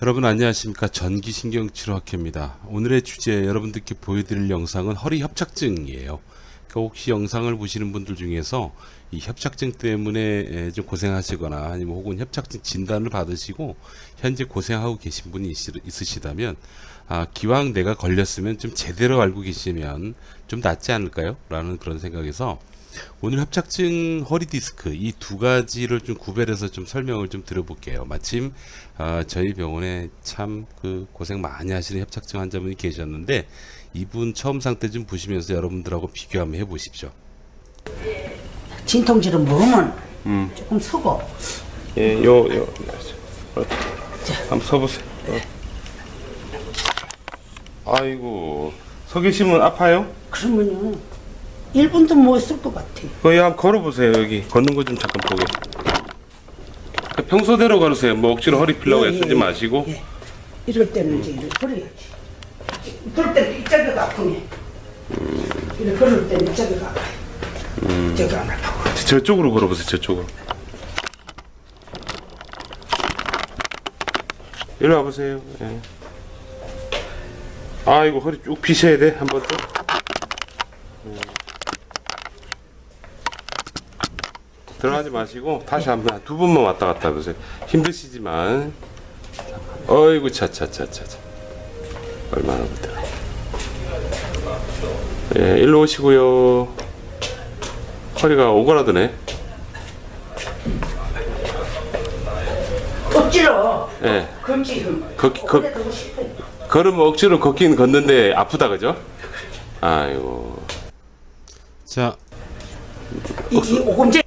여러분 안녕하십니까. 전기신경치료학회입니다. 오늘의 주제 여러분들께 보여드릴 영상은 허리 협착증이에요. 그러니까 혹시 영상을 보시는 분들 중에서 이 협착증 때문에 좀 고생하시거나 아니면 혹은 협착증 진단을 받으시고 현재 고생하고 계신 분이 있으시다면 기왕 내가 걸렸으면 좀 제대로 알고 계시면 좀 낫지 않을까요? 라는 그런 생각에서 오늘 협착증, 허리 디스크 이 두 가지를 좀 구별해서 좀 설명을 좀 드려볼게요. 마침 저희 병원에 참 그 고생 많이 하시는 협착증 환자분이 계셨는데 이분 처음 상태 좀 보시면서 여러분들하고 비교 한번 해보십시오. 진통제를 먹으면 조금 서고. 예, 한번 서보세요. 아이고, 서 계시면 아파요? 그러면요 1분도 못 쓸 것 같아. 거기 한번 걸어보세요. 여기 걷는 거 좀 잠깐 보게. 평소대로 걸으세요. 뭐 억지로 허리 피려고 애쓰지 마시고. 예. 이럴 때는 이제 이렇게 걸어야지. 그럴 때는 이쪽이 아프네. 이렇게 걸을 때는 이쪽이 아파요. 이쪽이 안 아파요. 저쪽으로 걸어보세요. 저쪽으로. 이리 와보세요. 예. 아이고, 허리 쭉 피셔야 돼. 한 번 더. 들어가지 마시고 다시 한번 두 번만 왔다 갔다 해보세요. 힘드시지만. 어이구 차차차차. 얼마나 못해. 예, 일로 오시고요. 허리가 오그라드네. 억지로. 예. 걷지. 걷고 싶어요. 걸으면 억지로 걷긴 걷는데 아프다 그죠? 아이고. 자, 이 오금제.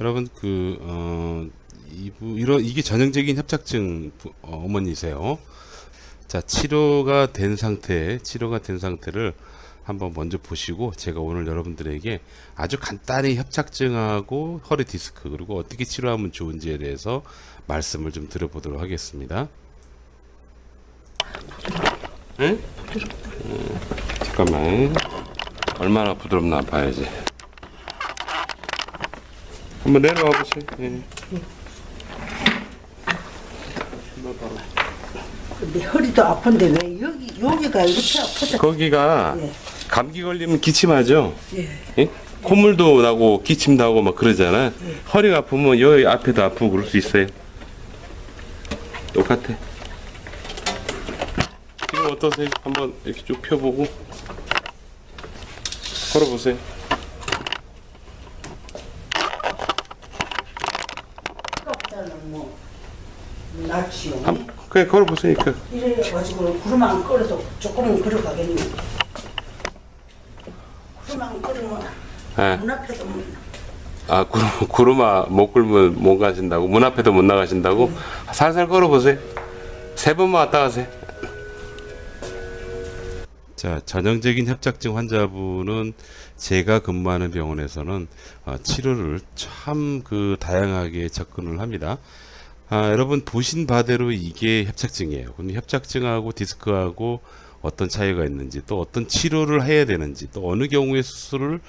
여러분 이게 전형적인 협착증 어머니세요. 자, 치료가 된 상태를 한번 먼저 보시고 제가 오늘 여러분들에게 아주 간단히 협착증하고 허리 디스크 그리고 어떻게 치료하면 좋은지에 대해서 말씀을 좀 드려보도록 하겠습니다. 응? 잠깐만. 얼마나 부드럽나 봐야지. 한번 내려와 보세요. 예. 근데 허리도 아픈데 왜 여기가 이렇게 아프다. 거기가 예. 감기 걸리면 기침하죠. 예. 예? 콧물도 나고 기침도 하고 막 그러잖아. 허리가 아프면 여기 앞에도 아프고 그럴 수 있어요. 똑같아. 지금 어떠세요? 한번 이렇게 쭉 펴보고 걸어보세요. 뭐 낫지요. 그냥 걸어보세요. 이래가지고 구름만 걸어도 조금은 걸어가겠네. 구름만 걸으면 예. 문 앞에도 문. 구루마 못 굴면 못 가신다고? 문 앞에도 못 나가신다고? 살살 걸어보세요. 3번만 왔다 가세요. 자, 전형적인 협착증 환자분은 제가 근무하는 병원에서는 치료를 참 다양하게 접근을 합니다. 여러분 보신 바대로 이게 협착증이에요. 근데 협착증하고 디스크하고 어떤 차이가 있는지 또 어떤 치료를 해야 되는지 또 어느 경우에 수술을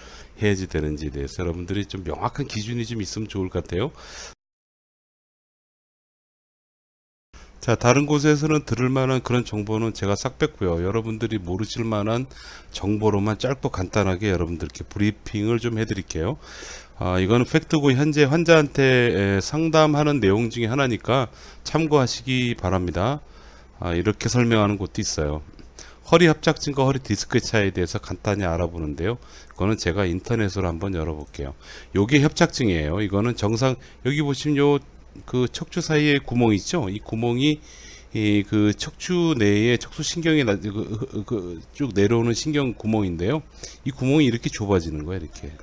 해야지 되는지에 대해서 여러분들이 좀 명확한 기준이 좀 있으면 좋을 것 같아요. 자, 다른 곳에서는 들을 만한 그런 정보는 제가 싹 뺐고요. 여러분들이 모르실 만한 정보로만 짧고 간단하게 여러분들께 브리핑을 좀 해드릴게요. 이거는 팩트고 현재 환자한테 상담하는 내용 중에 하나니까 참고하시기 바랍니다. 이렇게 설명하는 곳도 있어요. 허리 협착증과 허리 디스크의 차이에 대해서 간단히 알아보는데요. 그거는 제가 인터넷으로 한번 열어볼게요. 요게 협착증이에요. 이거는 정상, 여기 보시면 척추 사이에 구멍 있죠? 이 구멍이 척추 내에 척수신경이 쭉 내려오는 신경 구멍인데요. 이 구멍이 이렇게 좁아지는 거예요. 이렇게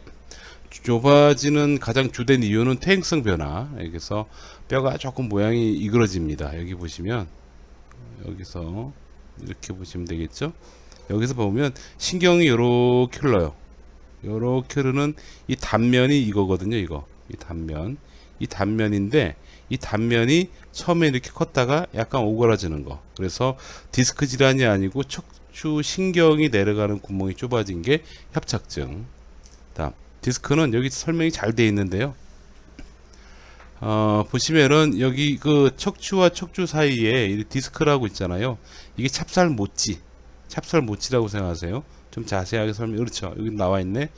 좁아지는 가장 주된 이유는 퇴행성 변화. 여기서 뼈가 조금 모양이 이그러집니다. 여기 보시면 여기서 이렇게 보시면 되겠죠? 여기서 보면 신경이 이렇게 흘러요. 이렇게 흐르는 이 단면이 이거거든요. 이 단면인데 이 단면이 처음에 이렇게 컸다가 약간 오그라지는 거. 그래서 디스크 질환이 아니고 척추 신경이 내려가는 구멍이 좁아진 게 협착증. 다음 디스크는 여기 설명이 잘 되어 있는데요. 보시면은 여기 그 척추와 척추 사이에 이 디스크라고 있잖아요. 이게 찹쌀 모찌라고 생각하세요. 좀 자세하게 설명. 그렇죠. 여기 나와 있네.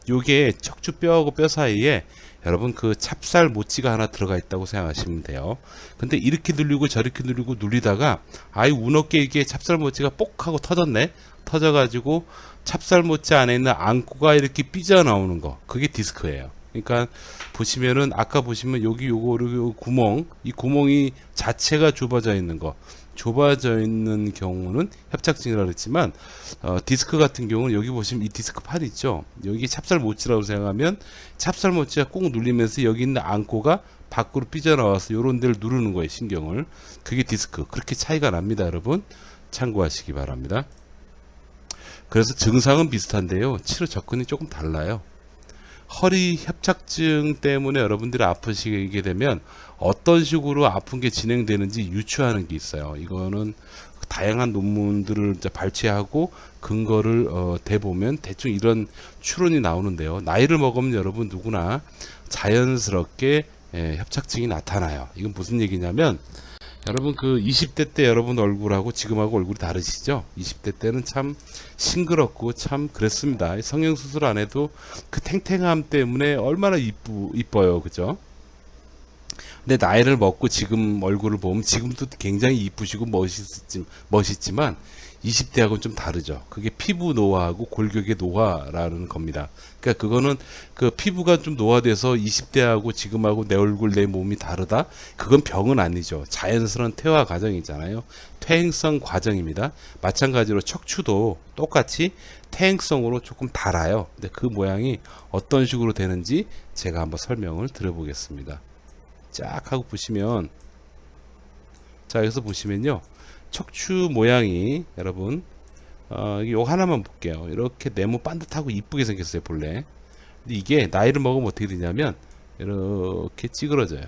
요게 척추 뼈하고 뼈 사이에 여러분 그 찹쌀 모찌가 하나 들어가 있다고 생각하시면 돼요. 근데 이렇게 눌리고 저렇게 눌리고 눌리다가 아이 운어깨 이게 찹쌀 모찌가 뽁 하고 터졌네. 터져가지고 찹쌀 모찌 안에 있는 안구가 이렇게 삐져 나오는 거. 그게 디스크예요. 그러니까 보시면은 아까 보시면 여기 요거 구멍, 이 구멍이 자체가 좁아져 있는 거. 좁아져 있는 경우는 협착증이라고 했지만 디스크 같은 경우는 여기 보시면 이 디스크 판 있죠. 여기 찹쌀 모찌라고 생각하면 찹쌀 모찌가 꾹 눌리면서 여기 있는 안코가 밖으로 삐져나와서 요런 데를 누르는 거예요. 신경을. 그게 디스크. 그렇게 차이가 납니다. 여러분 참고하시기 바랍니다. 그래서 증상은 비슷한데요. 치료 접근이 조금 달라요. 허리 협착증 때문에 여러분들이 아프시게 되면 어떤 식으로 아픈 게 진행되는지 유추하는 게 있어요. 이거는 다양한 논문들을 이제 발췌하고 근거를 대보면 대충 이런 추론이 나오는데요. 나이를 먹으면 여러분 누구나 자연스럽게 협착증이 나타나요. 이건 무슨 얘기냐면 여러분 그 20대 때 여러분 얼굴하고 지금하고 얼굴이 다르시죠? 20대 때는 참 싱그럽고 참 그랬습니다. 성형수술 안 해도 그 탱탱함 때문에 얼마나 이뻐요. 그죠? 근데 나이를 먹고 지금 얼굴을 보면 지금도 굉장히 이쁘시고 멋있지만 20대하고는 좀 다르죠. 그게 피부 노화하고 골격의 노화라는 겁니다. 그러니까 그거는 그 피부가 좀 노화돼서 20대하고 지금하고 내 얼굴 내 몸이 다르다. 그건 병은 아니죠. 자연스러운 퇴화 과정이잖아요. 퇴행성 과정입니다. 마찬가지로 척추도 똑같이 퇴행성으로 조금 달아요. 근데 그 모양이 어떤 식으로 되는지 제가 한번 설명을 드려보겠습니다. 쫙 하고 보시면 자 여기서 보시면요. 척추 모양이 여러분 요 하나만 볼게요. 이렇게 네모 반듯하고 이쁘게 생겼어요. 본래. 근데 이게 나이를 먹으면 어떻게 되냐면 이렇게 찌그러져요.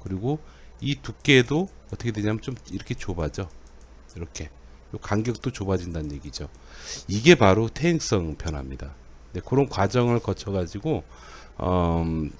그리고 이 두께도 어떻게 되냐면 좀 이렇게 좁아져. 이렇게 요 간격도 좁아진다는 얘기죠. 이게 바로 퇴행성 변화입니다. 네, 그런 과정을 거쳐 가지고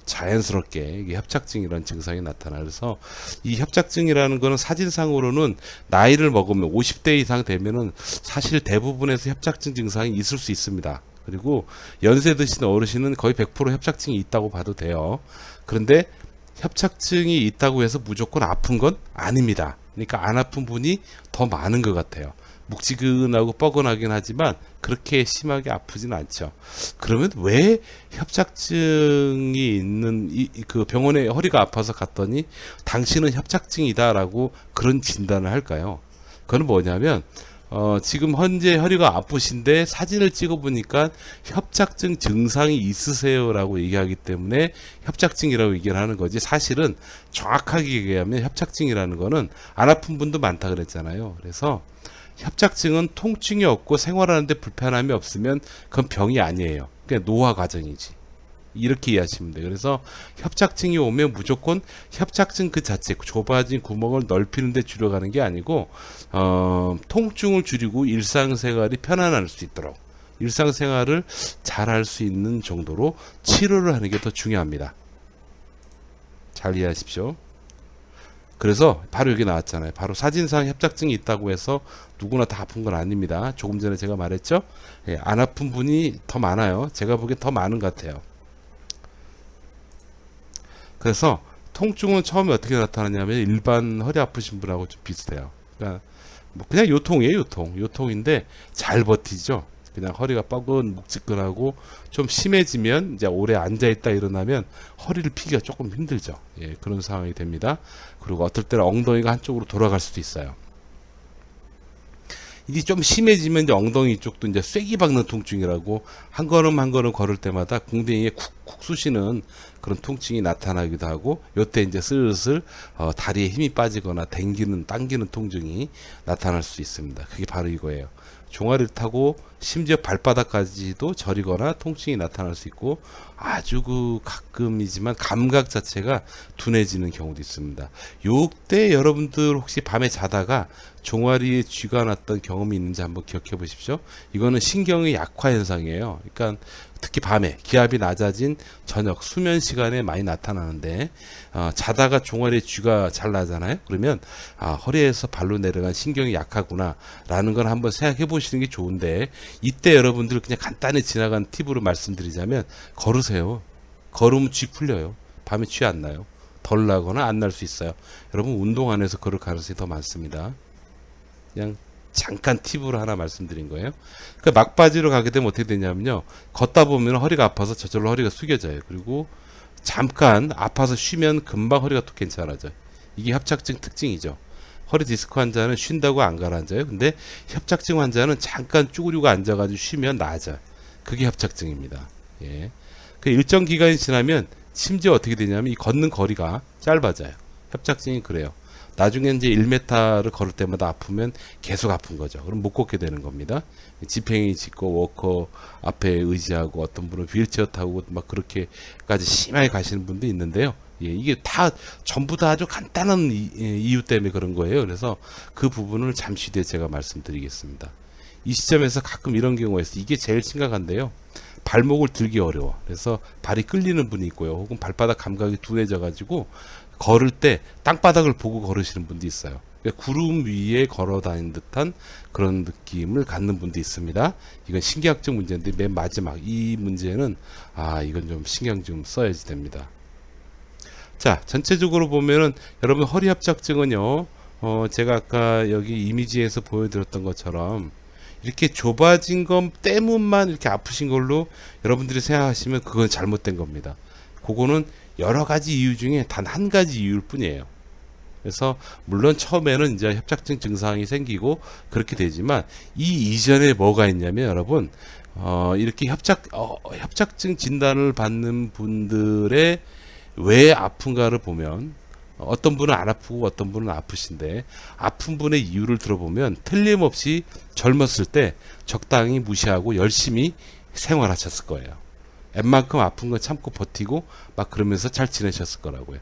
자연스럽게 이게 협착증이라는 증상이 나타나. 그래서 이 협착증이라는 거는 사진상으로는 나이를 먹으면 50대 이상 되면은 사실 대부분에서 협착증 증상이 있을 수 있습니다. 그리고 연세 드신 어르신은 거의 100% 협착증이 있다고 봐도 돼요. 그런데 협착증이 있다고 해서 무조건 아픈 건 아닙니다. 그러니까 안 아픈 분이 더 많은 것 같아요. 묵지근하고 뻐근하긴 하지만 그렇게 심하게 아프진 않죠. 그러면 왜 협착증이 있는 그 병원에 허리가 아파서 갔더니 당신은 협착증이다라고 그런 진단을 할까요? 그건 뭐냐면 지금 현재 허리가 아프신데 사진을 찍어 보니까 협착증 증상이 있으세요라고 얘기하기 때문에 협착증이라고 얘기를 하는 거지. 사실은 정확하게 얘기하면 협착증이라는 거는 안 아픈 분도 많다 그랬잖아요. 그래서 협착증은 통증이 없고 생활하는데 불편함이 없으면 그건 병이 아니에요. 그냥 노화 과정이지. 이렇게 이해하시면 돼요. 그래서 협착증이 오면 무조건 협착증 그 자체 좁아진 구멍을 넓히는 데 줄여가는 게 아니고 통증을 줄이고 일상생활이 편안할 수 있도록 일상생활을 잘 할 수 있는 정도로 치료를 하는 게 더 중요합니다. 잘 이해하십시오. 그래서 바로 여기 나왔잖아요. 바로 사진상 협착증이 있다고 해서 누구나 다 아픈 건 아닙니다. 조금 전에 제가 말했죠. 안 아픈 분이 더 많아요. 제가 보기엔 더 많은 것 같아요. 그래서 통증은 처음에 어떻게 나타나냐면 일반 허리 아프신 분하고 좀 비슷해요. 그러니까 뭐 그냥 요통이에요. 요통인데 잘 버티죠. 그냥 허리가 묵직근하고 좀 심해지면 이제 오래 앉아있다 일어나면 허리를 펴기가 조금 힘들죠. 예, 그런 상황이 됩니다. 그리고 어떨 때는 엉덩이가 한쪽으로 돌아갈 수도 있어요. 이게 좀 심해지면 이제 엉덩이 쪽도 이제 쐐기 박는 통증이라고 한 걸음 한 걸음 걸을 때마다 궁뎅이에 쿡쿡 쑤시는 그런 통증이 나타나기도 하고 요때 이제 슬슬 다리에 힘이 빠지거나 당기는 통증이 나타날 수 있습니다. 그게 바로 이거예요. 종아리를 타고 심지어 발바닥까지도 저리거나 통증이 나타날 수 있고 아주 그 가끔이지만 감각 자체가 둔해지는 경우도 있습니다. 요때 여러분들 혹시 밤에 자다가 종아리에 쥐가 났던 경험이 있는지 한번 기억해 보십시오. 이거는 신경의 약화 현상이에요. 그러니까 특히 밤에 기압이 낮아진 저녁 수면 시간에 많이 나타나는데 자다가 종아리에 쥐가 잘 나잖아요. 그러면 허리에서 발로 내려간 신경이 약하구나 라는 걸 한번 생각해 보시는 게 좋은데, 이때 여러분들 그냥 간단히 지나간 팁으로 말씀드리자면 걸으세요. 걸으면 쥐 풀려요. 밤에 쥐 안 나요. 덜 나거나 안 날 수 있어요. 여러분 운동 안 해서 그럴 가능성이 더 많습니다. 그냥 잠깐 팁으로 하나 말씀드린 거예요. 그 막바지로 가게 되면 어떻게 되냐면요, 걷다 보면 허리가 아파서 저절로 허리가 숙여져요. 그리고 잠깐 아파서 쉬면 금방 허리가 또 괜찮아져요. 이게 협착증 특징이죠. 허리 디스크 환자는 쉰다고 안 가라앉아요. 근데 협착증 환자는 잠깐 쭈그리고 앉아가지고 쉬면 나아져요. 그게 협착증입니다. 예. 그 일정 기간이 지나면 심지어 어떻게 되냐면 이 걷는 거리가 짧아져요. 협착증이 그래요. 나중에 이제 1m를 걸을 때마다 아프면 계속 아픈 거죠. 그럼 못 걷게 되는 겁니다. 지팽이 짚고 워커 앞에 의지하고 어떤 분은 휠체어 타고 막 그렇게까지 심하게 가시는 분도 있는데요. 예, 이게 다 전부 다 아주 간단한 이유 때문에 그런 거예요. 그래서 그 부분을 잠시 뒤에 제가 말씀드리겠습니다. 이 시점에서 가끔 이런 경우가 있어요. 이게 제일 심각한데요. 발목을 들기 어려워. 그래서 발이 끌리는 분이 있고요. 혹은 발바닥 감각이 둔해져 가지고 걸을 때 땅바닥을 보고 걸으시는 분도 있어요. 그러니까 구름 위에 걸어 다니는 듯한 그런 느낌을 갖는 분도 있습니다. 이건 신경학적 문제인데 맨 마지막 이 문제는 이건 좀 신경 좀 써야지 됩니다. 자, 전체적으로 보면은 여러분 허리 협착증은요, 제가 아까 여기 이미지에서 보여드렸던 것처럼 이렇게 좁아진 것 때문만 이렇게 아프신 걸로 여러분들이 생각하시면 그건 잘못된 겁니다. 그거는 여러 가지 이유 중에 단 한 가지 이유일 뿐이에요. 그래서 물론 처음에는 이제 협착증 증상이 생기고 그렇게 되지만 이 이전에 뭐가 있냐면 여러분, 이렇게 협착증 진단을 받는 분들의 왜 아픈가를 보면 어떤 분은 안 아프고 어떤 분은 아프신데, 아픈 분의 이유를 들어보면 틀림없이 젊었을 때 적당히 무시하고 열심히 생활하셨을 거예요. 웬만큼 아픈 거 참고 버티고 막 그러면서 잘 지내셨을 거라고요.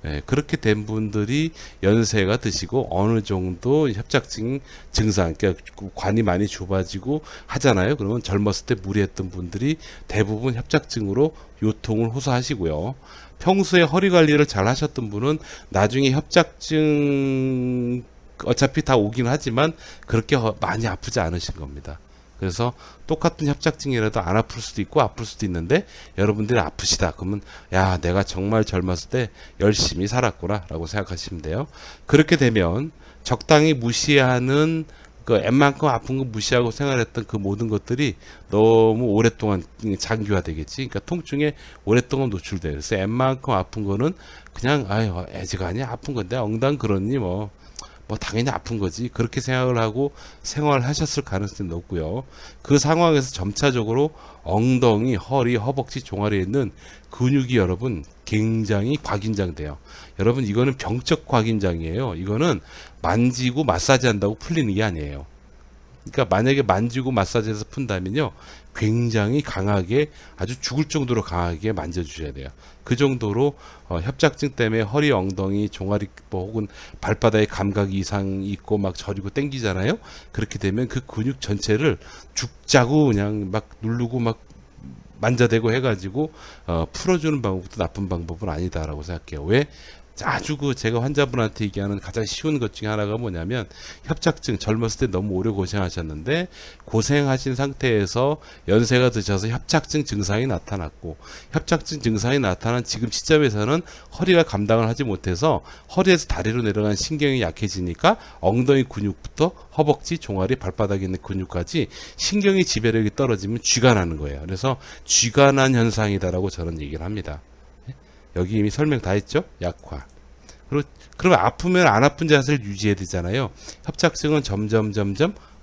예, 그렇게 된 분들이 연세가 드시고 어느 정도 협착증 증상, 그러니까 관이 많이 좁아지고 하잖아요. 그러면 젊었을 때 무리했던 분들이 대부분 협착증으로 요통을 호소하시고요. 평소에 허리 관리를 잘 하셨던 분은 나중에 협착증 어차피 다 오긴 하지만 그렇게 많이 아프지 않으신 겁니다. 그래서 똑같은 협착증이라도 안 아플 수도 있고 아플 수도 있는데, 여러분들이 아프시다 그러면 야, 내가 정말 젊었을 때 열심히 살았구나 라고 생각하시면 돼요. 그렇게 되면 적당히 무시하는 그 웬만큼 아픈 거 무시하고 생활했던 그 모든 것들이 너무 오랫동안 장기화 되겠지. 그러니까 통증에 오랫동안 노출돼요. 그래서 웬만큼 아픈 거는 그냥 애지간히 아픈 건데 엉당 그러니 뭐 당연히 아픈 거지, 그렇게 생각을 하고 생활하셨을 가능성이 높고요. 그 상황에서 점차적으로 엉덩이, 허리, 허벅지, 종아리에 있는 근육이 여러분 굉장히 과긴장돼요. 여러분 이거는 병적 과긴장이에요. 이거는 만지고 마사지 한다고 풀리는 게 아니에요. 그러니까 만약에 만지고 마사지해서 푼다면요, 굉장히 강하게, 아주 죽을 정도로 강하게 만져주셔야 돼요. 그 정도로 협착증 때문에 허리, 엉덩이, 종아리 혹은 발바닥에 감각 이상이 있고 막 저리고 땡기잖아요. 그렇게 되면 그 근육 전체를 죽자고 그냥 막 누르고 막 만져대고 해가지고 풀어주는 방법도 나쁜 방법은 아니다라고 생각해요. 왜? 아주 제가 환자분한테 얘기하는 가장 쉬운 것 중에 하나가 뭐냐면, 협착증 젊었을 때 너무 오래 고생하셨는데 고생하신 상태에서 연세가 드셔서 협착증 증상이 나타났고, 협착증 증상이 나타난 지금 시점에서는 허리가 감당을 하지 못해서 허리에서 다리로 내려간 신경이 약해지니까 엉덩이 근육부터 허벅지, 종아리, 발바닥에 있는 근육까지 신경의 지배력이 떨어지면 쥐가 나는 거예요. 그래서 쥐가 난 현상이다라고 저는 얘기를 합니다. 여기 이미 설명 다 했죠? 약화. 그러면 아프면 안 아픈 자세를 유지해야 되잖아요. 협착증은 점점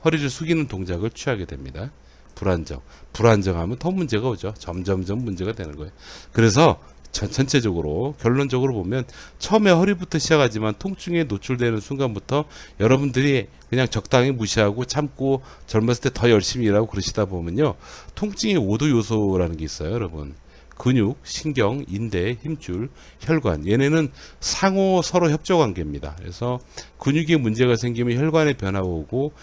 허리를 숙이는 동작을 취하게 됩니다. 불안정하면 더 문제가 오죠. 점점 문제가 되는 거예요. 그래서 전체적으로 결론적으로 보면 처음에 허리부터 시작하지만 통증에 노출되는 순간부터 여러분들이 그냥 적당히 무시하고 참고 젊었을 때 더 열심히 일하고 그러시다 보면요, 통증의 5도 요소라는 게 있어요, 여러분. 근육, 신경, 인대, 힘줄, 혈관, 얘네는 상호 서로 협조 관계입니다. 그래서 근육에 문제가 생기면 혈관에 변화가 오고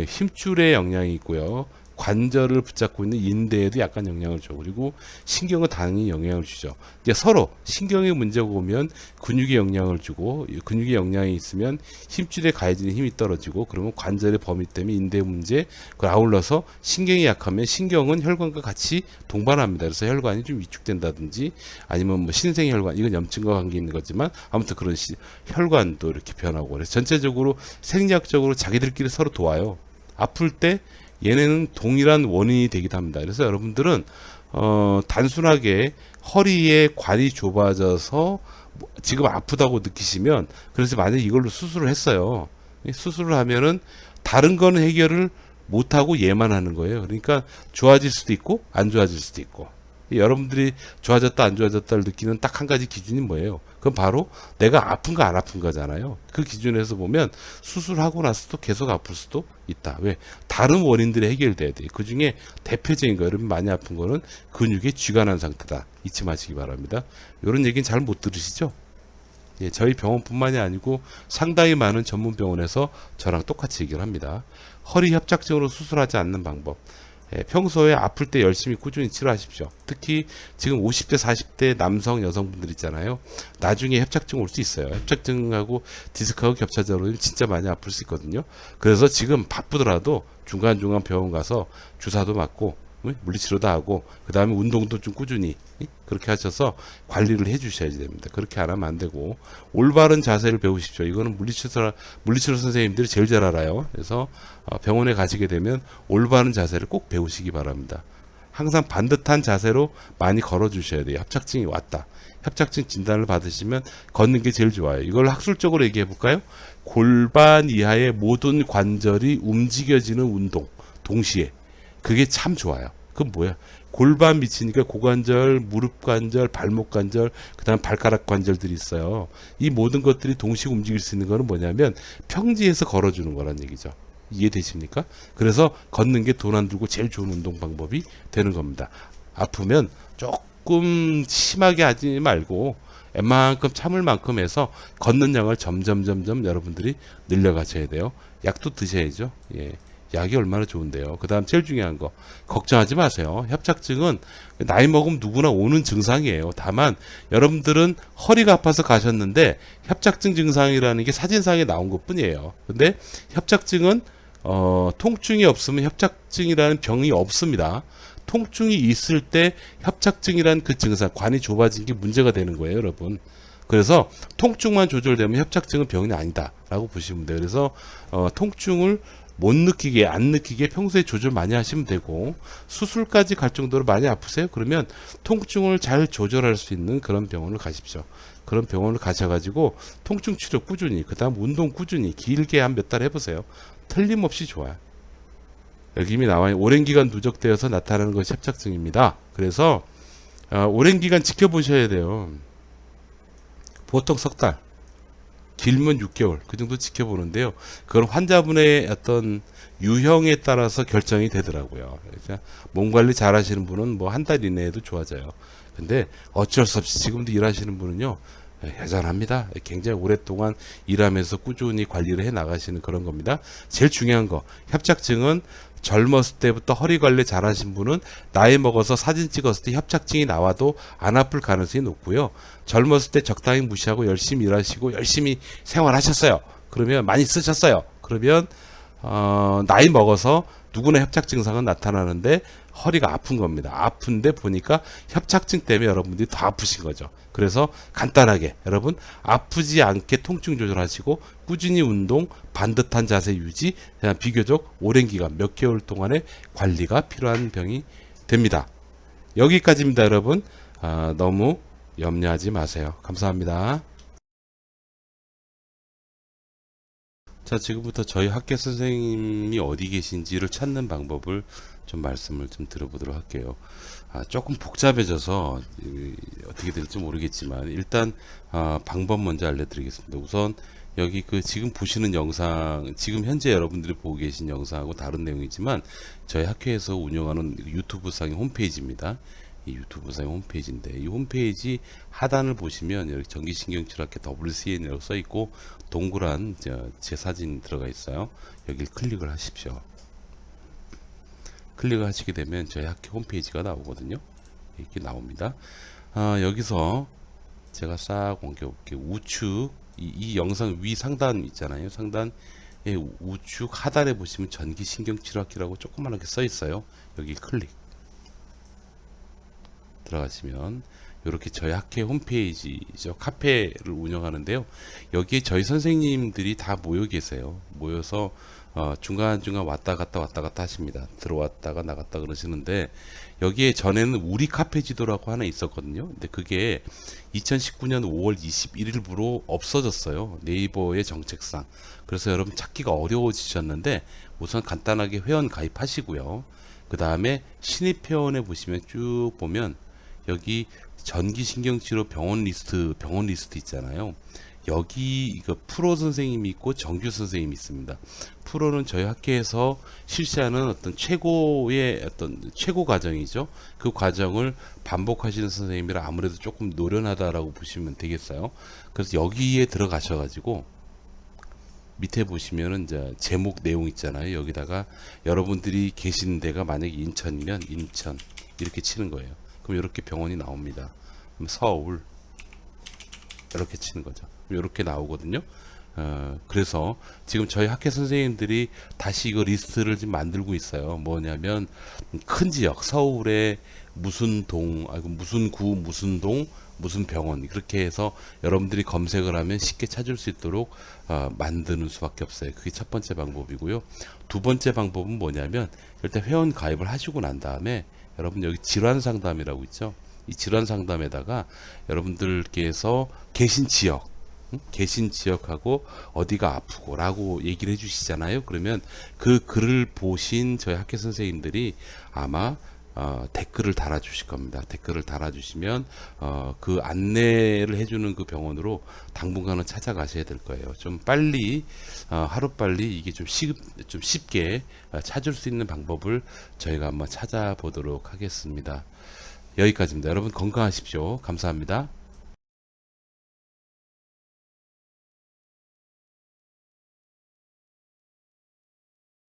힘줄에 영향이 있고요, 관절을 붙잡고 있는 인대에도 약간 영향을 줘. 그리고 신경은 당연히 영향을 주죠. 이제 서로 신경에 문제가 오면 근육에 영향을 주고, 근육에 영향이 있으면 힘줄에 가해지는 힘이 떨어지고, 그러면 관절의 범위 때문에 인대 문제, 그걸 아울러서 신경이 약하면 신경은 혈관과 같이 동반합니다. 그래서 혈관이 좀 위축된다든지 아니면 뭐 신생혈관, 이건 염증과 관계 있는 거지만 아무튼 그런 혈관도 이렇게 변하고, 그래서 전체적으로 생리학적으로 자기들끼리 서로 도와요. 아플 때 얘네는 동일한 원인이 되기도 합니다. 그래서 여러분들은 단순하게 허리에 관이 좁아져서 지금 아프다고 느끼시면, 그래서 만약에 이걸로 수술을 했어요. 수술을 하면은 다른 거는 해결을 못하고 얘만 하는 거예요. 그러니까 좋아질 수도 있고 안 좋아질 수도 있고. 여러분들이 좋아졌다 안 좋아졌다를 느끼는 딱 한 가지 기준이 뭐예요? 그건 바로 내가 아픈가 안 아픈가잖아요. 그 기준에서 보면 수술하고 나서도 계속 아플 수도 있다. 왜? 다른 원인들이 해결돼야 돼요. 그 중에 대표적인 거, 여러분 많이 아픈 거는 근육의 쥐관한 상태다. 잊지 마시기 바랍니다. 이런 얘기는 잘 못 들으시죠? 예, 저희 병원뿐만이 아니고 상당히 많은 전문 병원에서 저랑 똑같이 얘기를 합니다. 허리 협착증으로 수술하지 않는 방법. 예, 평소에 아플 때 열심히 꾸준히 치료하십시오. 특히 지금 50대 40대 남성 여성분들 있잖아요. 나중에 협착증 올 수 있어요. 협착증하고 디스크하고 겹쳐져 버리면 진짜 많이 아플 수 있거든요. 그래서 지금 바쁘더라도 중간중간 병원 가서 주사도 맞고 물리치료도 하고, 그 다음에 운동도 좀 꾸준히 그렇게 하셔서 관리를 해 주셔야 됩니다. 그렇게 안 하면 안 되고, 올바른 자세를 배우십시오. 이거는 물리치료 선생님들이 제일 잘 알아요. 그래서 병원에 가시게 되면 올바른 자세를 꼭 배우시기 바랍니다. 항상 반듯한 자세로 많이 걸어 주셔야 돼요. 협착증이 왔다. 협착증 진단을 받으시면 걷는 게 제일 좋아요. 이걸 학술적으로 얘기해 볼까요? 골반 이하의 모든 관절이 움직여지는 운동 동시에, 그게 참 좋아요. 그건 뭐야? 골반 밑이니까 고관절, 무릎 관절, 발목 관절, 그 다음 발가락 관절들이 있어요. 이 모든 것들이 동시에 움직일 수 있는 거는 뭐냐면 평지에서 걸어주는 거란 얘기죠. 이해되십니까? 그래서 걷는 게 돈 안 들고 제일 좋은 운동 방법이 되는 겁니다. 아프면 조금 심하게 하지 말고 웬만큼 참을 만큼 해서 걷는 양을 점점 여러분들이 늘려가셔야 돼요. 약도 드셔야죠. 예. 약이 얼마나 좋은데요. 그 다음 제일 중요한 거, 걱정하지 마세요. 협착증은 나이 먹으면 누구나 오는 증상이에요. 다만 여러분들은 허리가 아파서 가셨는데 협착증 증상이라는 게 사진상에 나온 것 뿐이에요. 근데 협착증은 통증이 없으면 협착증이라는 병이 없습니다. 통증이 있을 때 협착증이라는 그 증상, 관이 좁아진 게 문제가 되는 거예요, 여러분. 그래서 통증만 조절되면 협착증은 병이 아니다 라고 보시면 돼요. 그래서 통증을 못 느끼게, 안 느끼게 평소에 조절 많이 하시면 되고, 수술까지 갈 정도로 많이 아프세요? 그러면 통증을 잘 조절할 수 있는 그런 병원을 가십시오. 그런 병원을 가셔가지고 통증 치료 꾸준히, 그 다음 운동 꾸준히 길게 한 몇 달 해보세요. 틀림없이 좋아요. 여기 이미 나와요. 오랜 기간 누적되어서 나타나는 것이 협착증입니다. 그래서 오랜 기간 지켜보셔야 돼요. 보통 석 달, 길면 6개월, 그 정도 지켜보는데요. 그건 환자분의 어떤 유형에 따라서 결정이 되더라고요. 그러니까 몸 관리 잘 하시는 분은 뭐 한 달 이내에도 좋아져요. 근데 어쩔 수 없이 지금도 일하시는 분은요, 여전합니다. 굉장히 오랫동안 일하면서 꾸준히 관리를 해 나가시는 그런 겁니다. 제일 중요한 거, 협착증은 젊었을 때부터 허리 관리 잘 하신 분은 나이 먹어서 사진 찍었을 때 협착증이 나와도 안 아플 가능성이 높고요. 젊었을 때 적당히 무시하고 열심히 일하시고 열심히 생활하셨어요. 그러면 많이 쓰셨어요. 그러면 나이 먹어서 누구나 협착 증상은 나타나는데 허리가 아픈 겁니다. 아픈데 보니까 협착증 때문에 여러분들이 더 아프신 거죠. 그래서 간단하게 여러분, 아프지 않게 통증 조절하시고 꾸준히 운동, 반듯한 자세 유지, 그냥 비교적 오랜 기간 몇 개월 동안의 관리가 필요한 병이 됩니다. 여기까지입니다, 여러분. 너무 염려하지 마세요. 감사합니다. 자, 지금부터 저희 학교 선생님이 어디 계신지를 찾는 방법을 좀 말씀을 좀 들어보도록 할게요. 조금 복잡해져서 어떻게 될지 모르겠지만 일단 방법 먼저 알려드리겠습니다. 우선 여기 그 지금 보시는 영상, 지금 현재 여러분들이 보고 계신 영상하고 다른 내용이지만 저희 학교에서 운영하는 유튜브상의 홈페이지입니다. 이 유튜브상의 홈페이지인데 이 홈페이지 하단을 보시면 여기 전기신경치료학회 WCN이라고 써 있고 동그란 제 사진이 들어가 있어요. 여기를 클릭을 하십시오. 클릭을 하시게 되면 저희 학교 홈페이지가 나오거든요. 이렇게 나옵니다. 여기서 제가 싹 옮겨볼게요. 우측 이 영상 위 상단 있잖아요. 상단에 우측 하단에 보시면 전기신경치료학회라고 조그맣게 써 있어요. 여기 클릭 들어가시면 이렇게 저희 학회 홈페이지죠. 카페를 운영하는데요. 여기에 저희 선생님들이 다 모여 계세요. 모여서 중간중간 왔다 갔다 하십니다. 들어왔다가 나갔다 그러시는데 여기에 전에는 우리 카페 지도라고 하나 있었거든요. 근데 그게 2019년 5월 21일부로 없어졌어요. 네이버의 정책상. 그래서 여러분 찾기가 어려워지셨는데 우선 간단하게 회원 가입하시고요. 그 다음에 신입 회원에 보시면 쭉 보면 여기 전기신경치료 병원 리스트 있잖아요. 여기 이거 프로 선생님이 있고 정규 선생님이 있습니다. 프로는 저희 학교에서 실시하는 어떤 최고의 어떤 최고 과정이죠. 그 과정을 반복하시는 선생님이라 아무래도 조금 노련하다라고 보시면 되겠어요. 그래서 여기에 들어가셔가지고 밑에 보시면은 이제 제목 내용 있잖아요. 여기다가 여러분들이 계신 데가 만약에 인천이면 인천 이렇게 치는 거예요. 그럼 이렇게 병원이 나옵니다. 그럼 서울 이렇게 치는 거죠. 이렇게 나오거든요. 그래서 지금 저희 학회 선생님들이 다시 이거 리스트를 지금 만들고 있어요. 뭐냐면 큰 지역 서울에 무슨 동, 무슨 구, 무슨 동, 무슨 병원 그렇게 해서 여러분들이 검색을 하면 쉽게 찾을 수 있도록 만드는 수밖에 없어요. 그게 첫 번째 방법이고요. 두 번째 방법은 뭐냐면 일단 회원 가입을 하시고 난 다음에 여러분 여기 질환 상담이라고 있죠. 이 질환 상담에다가 여러분들께서 계신 지역하고 어디가 아프고 라고 얘기를 해주시잖아요. 그러면 그 글을 보신 저희 학교 선생님들이 아마 댓글을 달아주실 겁니다. 댓글을 달아주시면 그 안내를 해주는 그 병원으로 당분간은 찾아가셔야 될 거예요. 좀 빨리 하루빨리 이게 좀 쉽게 찾을 수 있는 방법을 저희가 한번 찾아보도록 하겠습니다. 여기까지입니다. 여러분 건강하십시오. 감사합니다.